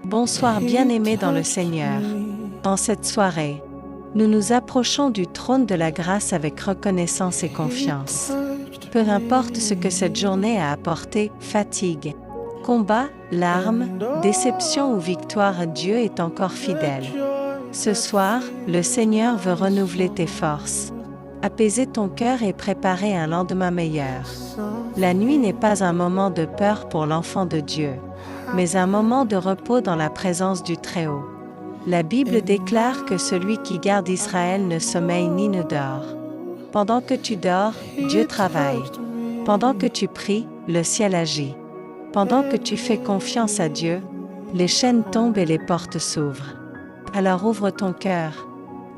Bonsoir bien-aimés dans le Seigneur. En cette soirée, nous nous approchons du trône de la grâce avec reconnaissance et confiance. Peu importe ce que cette journée a apporté, fatigue, combat, larmes, déception ou victoire, Dieu est encore fidèle. Ce soir, le Seigneur veut renouveler tes forces, apaiser ton cœur et préparer un lendemain meilleur. La nuit n'est pas un moment de peur pour l'enfant de Dieu, mais un moment de repos dans la présence du Très-Haut. La Bible déclare que celui qui garde Israël ne sommeille ni ne dort. Pendant que tu dors, Dieu travaille. Pendant que tu pries, le ciel agit. Pendant que tu fais confiance à Dieu, les chaînes tombent et les portes s'ouvrent. Alors ouvre ton cœur.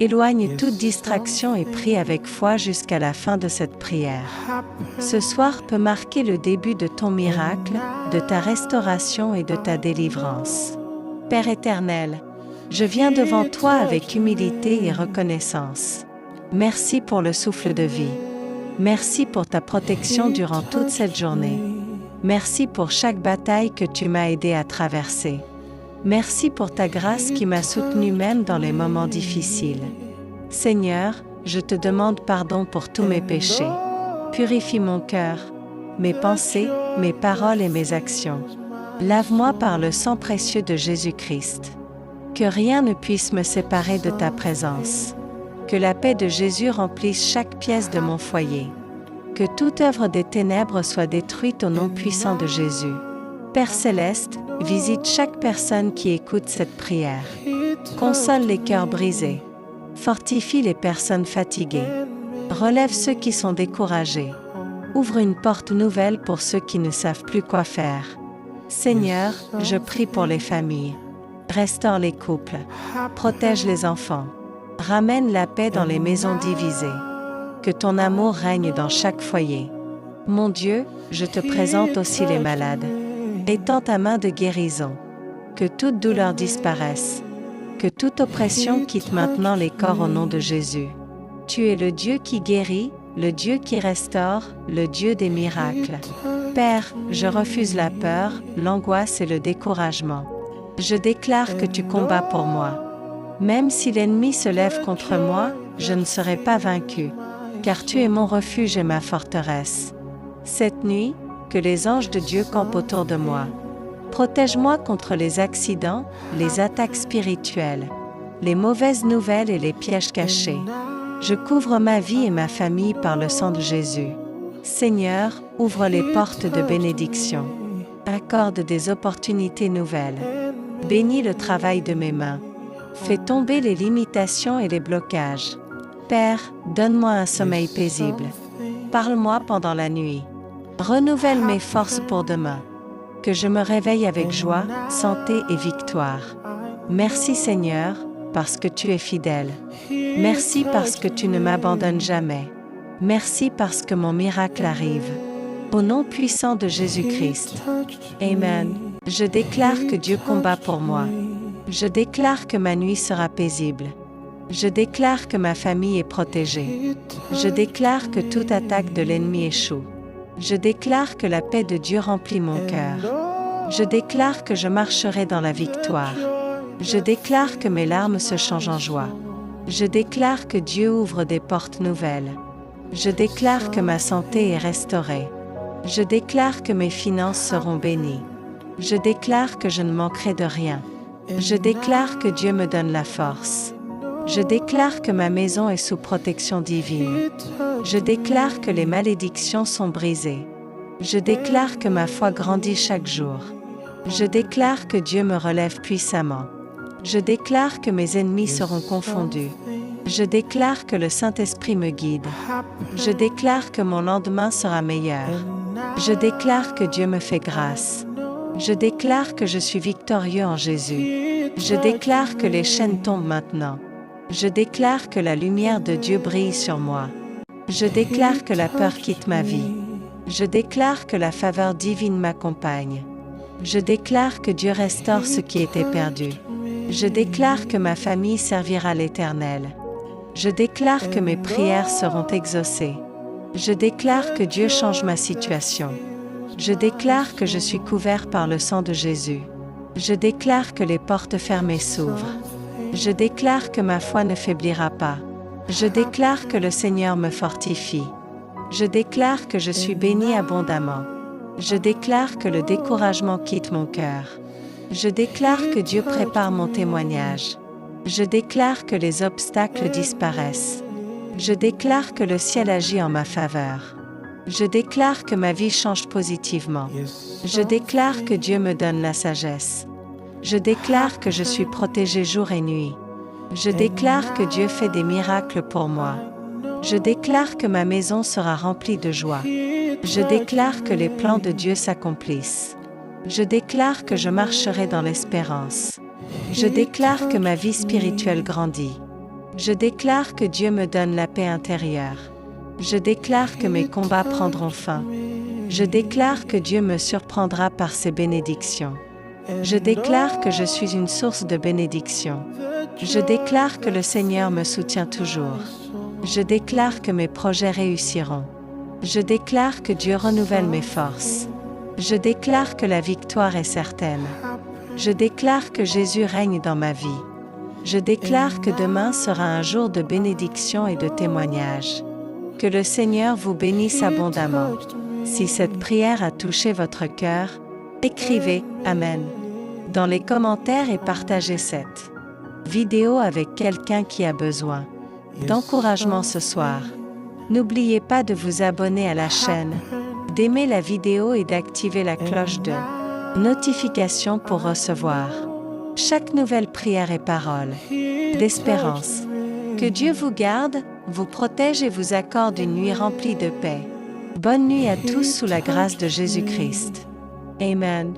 Éloigne toute distraction et prie avec foi jusqu'à la fin de cette prière. Ce soir peut marquer le début de ton miracle, de ta restauration et de ta délivrance. Père éternel, je viens devant toi avec humilité et reconnaissance. Merci pour le souffle de vie. Merci pour ta protection durant toute cette journée. Merci pour chaque bataille que tu m'as aidé à traverser. Merci pour ta grâce qui m'a soutenu même dans les moments difficiles. Seigneur, je te demande pardon pour tous mes péchés. Purifie mon cœur, mes pensées, mes paroles et mes actions. Lave-moi par le sang précieux de Jésus-Christ. Que rien ne puisse me séparer de ta présence. Que la paix de Jésus remplisse chaque pièce de mon foyer. Que toute œuvre des ténèbres soit détruite au nom puissant de Jésus. Père céleste, visite chaque personne qui écoute cette prière. Console les cœurs brisés. Fortifie les personnes fatiguées. Relève ceux qui sont découragés. Ouvre une porte nouvelle pour ceux qui ne savent plus quoi faire. Seigneur, je prie pour les familles. Restaure les couples. Protège les enfants. Ramène la paix dans les maisons divisées. Que ton amour règne dans chaque foyer. Mon Dieu, je te présente aussi les malades. Étends ta main de guérison. Que toute douleur disparaisse. Que toute oppression quitte maintenant les corps au nom de Jésus. Tu es le Dieu qui guérit, le Dieu qui restaure, le Dieu des miracles. Père, je refuse la peur, l'angoisse et le découragement. Je déclare que tu combats pour moi. Même si l'ennemi se lève contre moi, je ne serai pas vaincu, car tu es mon refuge et ma forteresse. Cette nuit, que les anges de Dieu campent autour de moi. Protège-moi contre les accidents, les attaques spirituelles, les mauvaises nouvelles et les pièges cachés. Je couvre ma vie et ma famille par le sang de Jésus. Seigneur, ouvre les portes de bénédiction. Accorde des opportunités nouvelles. Bénis le travail de mes mains. Fais tomber les limitations et les blocages. Père, donne-moi un sommeil paisible. Parle-moi pendant la nuit. Renouvelle mes forces pour demain. Que je me réveille avec joie, santé et victoire. Merci Seigneur, parce que tu es fidèle. Merci parce que tu ne m'abandonnes jamais. Merci parce que mon miracle arrive. Au nom puissant de Jésus-Christ. Amen. Je déclare que Dieu combat pour moi. Je déclare que ma nuit sera paisible. Je déclare que ma famille est protégée. Je déclare que toute attaque de l'ennemi échoue. Je déclare que la paix de Dieu remplit mon cœur. Je déclare que je marcherai dans la victoire. Je déclare que mes larmes se changent en joie. Je déclare que Dieu ouvre des portes nouvelles. Je déclare que ma santé est restaurée. Je déclare que mes finances seront bénies. Je déclare que je ne manquerai de rien. Je déclare que Dieu me donne la force. Je déclare que ma maison est sous protection divine. Je déclare que les malédictions sont brisées. Je déclare que ma foi grandit chaque jour. Je déclare que Dieu me relève puissamment. Je déclare que mes ennemis seront confondus. Je déclare que le Saint-Esprit me guide. Je déclare que mon lendemain sera meilleur. Je déclare que Dieu me fait grâce. Je déclare que je suis victorieux en Jésus. Je déclare que les chaînes tombent maintenant. Je déclare que la lumière de Dieu brille sur moi. Je déclare que la peur quitte ma vie. Je déclare que la faveur divine m'accompagne. Je déclare que Dieu restaure ce qui était perdu. Je déclare que ma famille servira l'Éternel. Je déclare que mes prières seront exaucées. Je déclare que Dieu change ma situation. Je déclare que je suis couvert par le sang de Jésus. Je déclare que les portes fermées s'ouvrent. Je déclare que ma foi ne faiblira pas. Je déclare que le Seigneur me fortifie. Je déclare que je suis béni abondamment. Je déclare que le découragement quitte mon cœur. Je déclare que Dieu prépare mon témoignage. Je déclare que les obstacles disparaissent. Je déclare que le ciel agit en ma faveur. Je déclare que ma vie change positivement. Je déclare que Dieu me donne la sagesse. Je déclare que je suis protégé jour et nuit. Je déclare que Dieu fait des miracles pour moi. Je déclare que ma maison sera remplie de joie. Je déclare que les plans de Dieu s'accomplissent. Je déclare que je marcherai dans l'espérance. Je déclare que ma vie spirituelle grandit. Je déclare que Dieu me donne la paix intérieure. Je déclare que mes combats prendront fin. Je déclare que Dieu me surprendra par ses bénédictions. Je déclare que je suis une source de bénédiction. Je déclare que le Seigneur me soutient toujours. Je déclare que mes projets réussiront. Je déclare que Dieu renouvelle mes forces. Je déclare que la victoire est certaine. Je déclare que Jésus règne dans ma vie. Je déclare que demain sera un jour de bénédiction et de témoignage. Que le Seigneur vous bénisse abondamment. Si cette prière a touché votre cœur, écrivez « Amen » dans les commentaires et partagez cette vidéo avec quelqu'un qui a besoin d'encouragement ce soir. N'oubliez pas de vous abonner à la chaîne, d'aimer la vidéo et d'activer la cloche de notification pour recevoir chaque nouvelle prière et parole d'espérance. Que Dieu vous garde, vous protège et vous accorde une nuit remplie de paix. Bonne nuit à tous sous la grâce de Jésus-Christ. Amen.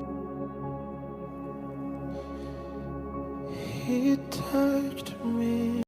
He touched